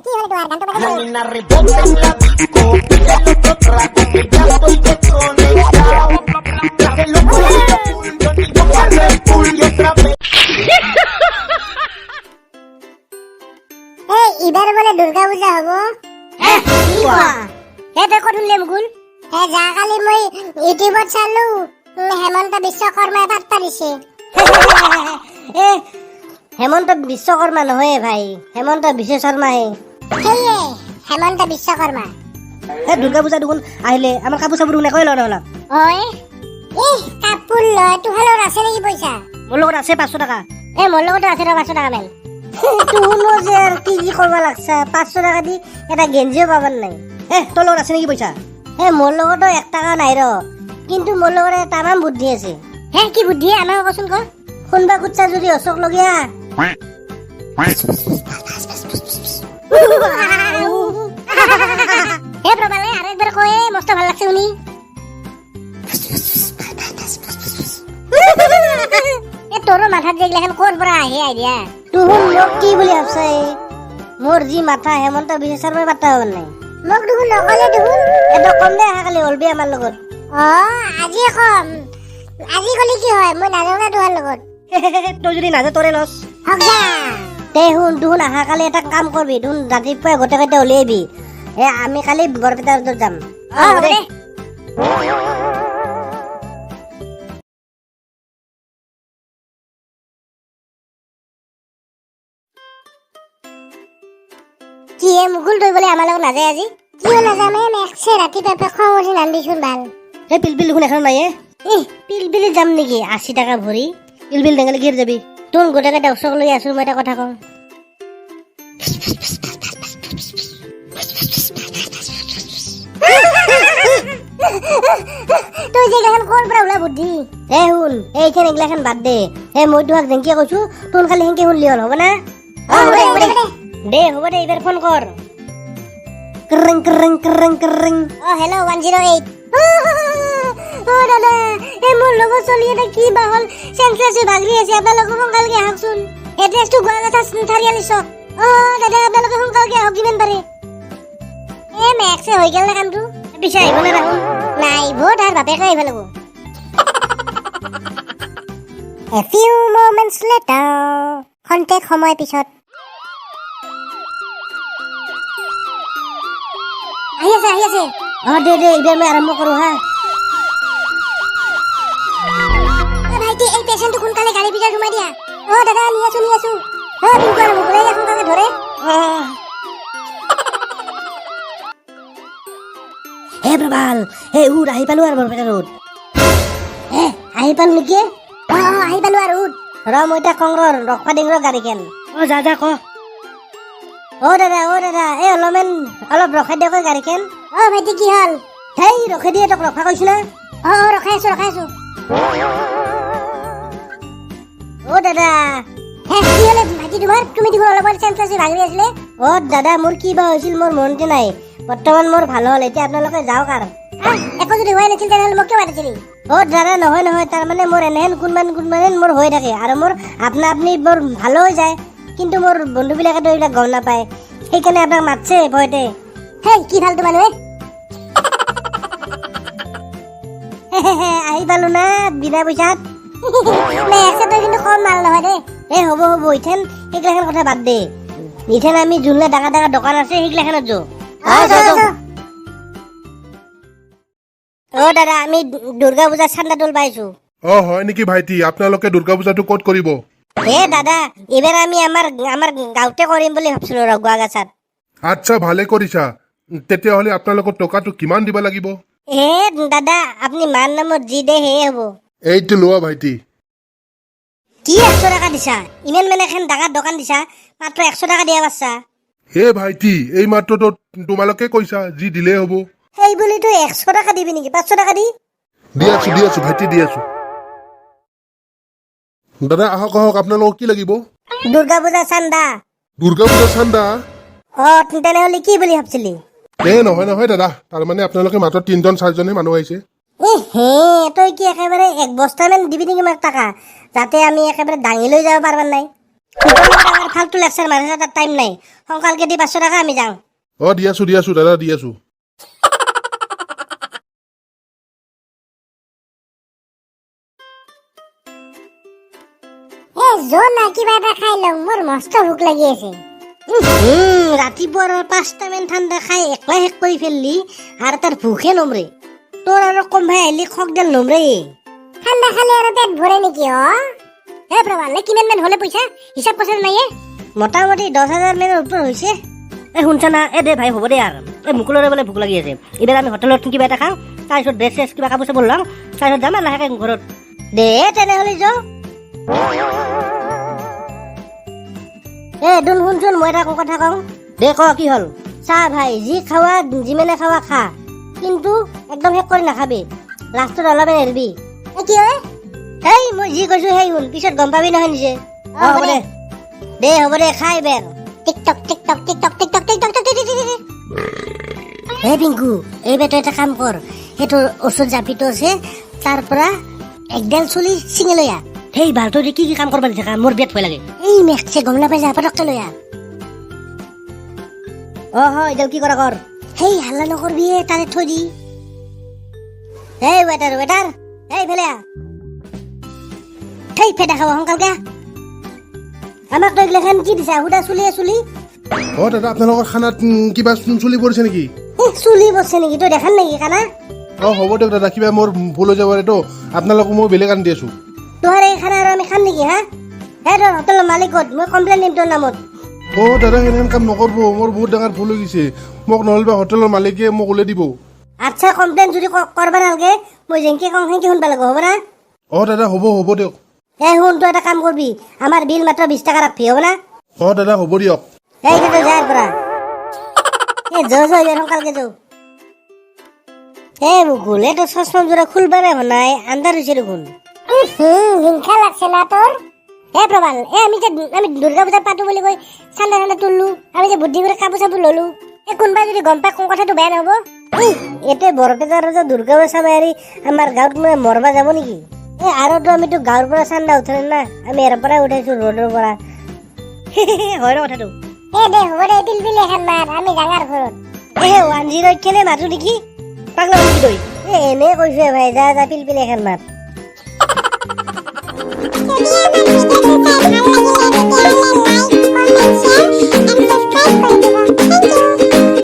কি হল তোমার গান তো বাজে Nena rebota en la disco, pide el otro trago que ya estoy desconectado. Traje los bolillos full, yo ni yo cargué full y otra vez. এই ইবাৰ বলে দুৰ্গা পূজা হ'ব কি কোৱা হে তই ক'ত শুনলে মুকুল হে যোৱাকালি মই ইউটিউবত চালো হেমন্ত বিশ্বকৰ্মাই পাত্তা দিছে হেমন্ত বিশ্বকৰ্মা নহয় ভাই, হেমন্ত বিশ্ব শৰ্মাহে। সেয়ে হেমন্ত বিশ্বকৰ্মা দুৰ্গা পূজা দেখোন আহিলে আমাৰ কাপোৰ চাপোৰ দেখোন একোৱে লওঁ অলপ। হয় কাপোৰ লয় তোহালৰ আছে নেকি পইচা মোৰ লগত আছে 500 টকা। মোৰ লগতো আছে 500 টকা মেল তুহুনো যে আৰু কি কি কৰিব লাগছা, 500 টকা দি এটা গেঞ্জিও পাবাৰ নাই। তোৰ লগত আছে নেকি পইচা? মোৰ লগতো 1 টকা নাই ৰ, কিন্তু মোৰ লগত তামাম বুদ্ধি আছে। হে কি বুদ্ধি আমাক কচোন ক শুনবা খুজছা যদি অচক লগীয়া হে প্ৰবালে আৰু একবাৰ কয় মস্ত ভাল লাগছে শুনি তোৰো মাথাত যেগিলাখান ক'ৰ পৰা আহি আইডিয়া তুহুন মোক কি বুলি ভাবছা? মোৰ যি মাথা হেমন্ত বিশ্ব শৰ্মাই পাত্তা হ'ব নাই। মোক দেখোন নকলে দেখোন এটা কম দে কালি অলবি আমাৰ লগত। আজি কম আজি কলি কি হয় মই নাযাওঁ না তোমাৰ লগত তই যদি নাযাওঁ তোৰে লছ। হক যা তে শুন তুহুন অহা কালি এটা কাম কৰবি, তুহুন ৰাতিপুৱাই গোটেইকেইটা উলিয়াবি। আমি কালি বৰপেটাৰ যাম। হ'ব দে কি মুকুল তই বোলে আমাৰ লগত নাযায় আজি কিয় নাযামে মেক্সে ৰাতিপুৱা খং উঠি নান্দিচোন ভাল সেই পিলপিল দেখোন এখন নাই। পিলপিলি যাম নেকি 80 টকা ভৰি? পিলপিল টেঙালি কি যাবি? তোৰ গোটেইকেইটা ওচৰক লৈ আছো মই এটা কথা কওঁ। তই যেগিলাখান ক'ৰ পৰা ওলা বুদ্ধি শুন এইখান এইগিলাখান বাদ দে। মই তোমাক যেনকে কৈছো তোৰ খালি সেনকে শুনলি হ'ল, হ'ব না? দে হ'ব দে, এইবাৰ ফোন কৰ। ক্ৰিং ক্ৰিং ক্ৰিং ক্ৰিং। হেল্ল' 108 দাদা মোৰ লগত চলি এটা কি বা হ'ল চেন্সলেছ ভাগৰি আছে আপোনালোকে সোনকালে আহকচোন এড্ৰেছটো গোৱাগাথা চাৰিআলি চক দাদা আপোনালোকে সোনকালে আহক যিমান পাৰে মেক্সে হৈ গেল না কামটো পিছে আহিব নে ৰাখোন? নাইব তাৰ বাপেকে আহিব লাগিব A few moments later খন্তেক সময় পিছত আহি আছে দে এইবাৰ মই আৰম্ভ কৰো হা। ভাইটি এই পেশেন্টটো সোনকালে গাড়ী ভিতৰত সোমাই দিয়া দাদা নি আছো পিংকু আৰু মুকুলে সোনকালে ধৰে প্ৰবাল উঠ আহি পালো আৰু বৰপেটা ৰোড। আহি পালো নেকি? আহি পালো আৰু ৰ মই এতিয়া কং ৰখবা দিম ৰ গাড়ীখন। যা ক। দাদা অলপ ৰখাই দিয়ক গাড়ীখন। ভাইটি কি হ'ল হেই ৰখাই দিয়ে, তোক ৰখা কৈছো না। ৰখাই আছো দাদা কি হ'লে ভাইটি তোমাৰ তুমি দেখোন অলপ চেন্সলেছ ভাগৰি আছিলে দাদা মোৰ কি বা হৈছিল মোৰ মনতে নাই, বৰ্তমান মোৰ ভাল হ'ল। এতিয়া আপোনালোকে যাওক আৰু একো যদি হোৱা নাছিল তেনেহ'লে মোক কিয় মাতিছিলি দাদা নহয় তাৰমানে মোৰ এনেহেন কোনবান মোৰ হৈ থাকে আৰু মোৰ আপনা আপনি মোৰ ভালো হৈ যায়, কিন্তু মোৰ বন্ধুবিলাকেতো এইবিলাক গম নাপায়, সেইকাৰণে আপোনাক মাতছে ভয়তে। হেই কি ভাল তোমাৰ মানুহে আহি পালো না বিনা পইচাত। তই কিন্তু কম মাল নহয় দেই হ'ব ইথেন সেইগিলাখান কথা বাদ দে। ইথেন আমি যোনলে ডাঙৰ দোকান আছে সেইগিলাখানত যাওঁ। দাদা আমি দুৰ্গা পূজাৰ চান্দা তোল পাইছো। হয় নেকি ভাইটি? আপোনালোকে দুৰ্গা পূজাটো ক'ত কৰিব? দাদা এইবাৰ আমি আমাৰ গাঁৱতে কৰিম বুলি ভাবছিলো গোৱাগাছাত। আচ্ছা ভালে কৰিছা। তেতিয়াহ'লে আপোনালোকৰ টকাটো কিমান দিব লাগিব? দাদা আপুনি মান নামত যি দে সেয়ে হ'ব। এইটো লোৱা ভাইটি। কি 100 টকা দিছা? ইমান মানে এখন ডাঙৰ দোকান দিছা, মাত্ৰ 100 টকা দিয়া পাৰছা? ভাইটি এই মাত্ৰতো তোমালোকে কৈছা যি দিলেই হ'ব। সেই বুলি তই 100 টকা দিবি নেকি? 500 টকা দি আছো ভাইটি দি আছো। দাদা আহক আপোনালোকক কি লাগিব? দুৰ্গা পূজাৰ চান্দা। দুৰ্গা পূজাৰ চান্দা? তেনেহ'লে কি বুলি ভাবছিলি? নহয় দাদা, তাৰমানে আপোনালোকে মাত্ৰ 3-4জনহে মানুহ আহিছে। তই কি একেবাৰে 1 বস্তামান দিবি নেকি মোক টকা, যাতে আমি একেবাৰে দাঙি লৈ যাব পাৰবাৰ নাই? ফালতু লেকচাৰ মাৰিছে তাত টাইম নাই সোনকালকে দি 500 টকা আমি যাওঁ অ দি আছো দাদা দি আছো যোৱা না কিবা এটা খাই লওঁ মোৰ মস্ত ভোক লাগি আছে ৰাতিপুৱাৰ 5টা মান ঠাণ্ডা খাই একলাই শেষ কৰি ফেললি আৰু তাৰ ভোকে নমৰে তোৰ আৰু কম ভাই আহিলি খকডাল নমৰে ঠাণ্ডা খালে আৰু পেট ভৰে নেকি হে প্ৰবাল কিমান মান হলে পইচা হিচাপ পইচা নাইয়ে মোটামুটি 10,000 মানৰ ওপৰ হৈছে শুনছ না দে ভাই হ'ব দে আৰু মুকুলৰে বোলে ভোক লাগি আছে এইবাৰ আমি হোটেলত কিবা এটা খাওঁ তাৰপিছত ড্ৰেছ চেছ কিবা কাপোৰ চাপোৰ লওঁ তাৰপিছত যাম আৰু লাহেকে ঘৰত দে তেনেহ'লে যাওঁ দুন শুনচোন মই এটা কথা কওঁ দে ক কি হ'ল চাহ ভাই যি খাৱা যিমানে খাৱা খা কিন্তু একদম শেষ কৰি নাখাবি লাষ্টত অলপমান এৰবি কি হয় হেই মই যি কৈছো সেই শুন পিছত গম পাবি নহয় নিজে হ'ব দে হ'ব দে খাই বেৰ TikTok TikTok TikTok TikTok TikTok TikTok হে পিংকু এইবাৰ তই এটা কাম কৰ সেইটো ওচৰত জাপিটো আছে তাৰ পৰা একডাল চুলি ছিঙি লৈ আহ সেই ভাল তই কি কি কাম কৰিব থাকা মোৰ বিয়াত ভয় লাগে এই মেক্সে গম নাপাই যা পটককে লৈ আহ হয় এইডাল কি কৰা কৰ সেই হাল্লা নকৰবি তাৰে থৈ দি এই ৱেটাৰ এই ফেলে আহ সেই ফেদা খাব সোনকালকে আমাক তই গিলাখান কি দিছা সুদা চুলি অ দাদা আপোনালোকৰ খানাত কিবা চুলি পৰিছে নেকি চুলি বসছে নেকি তই দেখান নেকি খানা অ হ'ব দিয়ক দাদা কিবা মোৰ ভুল হৈ যাব পাৰেতো আপোনালোকক মই বেলেগ আনি দি আছো তোহাৰ এই খানা আৰু আমি খাম নেকি হা হে তোৰ হোটেলৰ মালিকত মই কমপ্লেইন দিম তোৰ নামত অ দাদা সেনেহেন কাম নকৰব মোৰ বহুত ডাঙৰ ভুল হৈ গৈছে মোক নহ'লে হোটেলৰ মালিকে মোক ওলাই দিব আচ্ছা কমপ্লেইন যদি কৰবা নালাগে মই যেনকে কওঁ সেনকে শুনবা লাগিব হ'ব না অ দাদা হ'ব দিয়ক শুন তই এটা কাম কৰবি আমাৰ বিল মাত্ৰ 20 টকা ৰাখবি হ'ব না অ দাদা হ'ব দিয়ক এই তই যাৰ পৰা সোনকালকে যাওঁ মুকুল এইটো চশমা যোৰা খুলবাৰে নাই আন্ধাৰ হৈছে দেখোন হিংসা লাগছে না তোৰ প্ৰবাল আমি দুৰ্গা পূজা পাতো বুলি কৈ ঠাণ্ডা তুললো আমি যে বুদ্ধি কৰি কাপোৰ চাপোৰ ললো কোনোবাই যদি গম পাই কথাটো বেয়া নহব এতে বৰপেটাৰ দুৰ্গা পূজা চাব এৰি আমাৰ গাঁৱত মই মৰবা যাব নেকি আৰুতো আমিতো গাঁৱৰ পৰা চান্দা উঠালে না আমি ইয়াৰ পৰাই উঠাইছো ৰোডৰ পৰা হয় কথাটো দে হ'ব দে পিলপিলি এখন মাৰ আমি ডাঙৰ ঘৰত 10 কেনে মাতো নেকি পাগলা নেকি তই এনে কৈছো ভাই যা পিলপিলি এখন মাত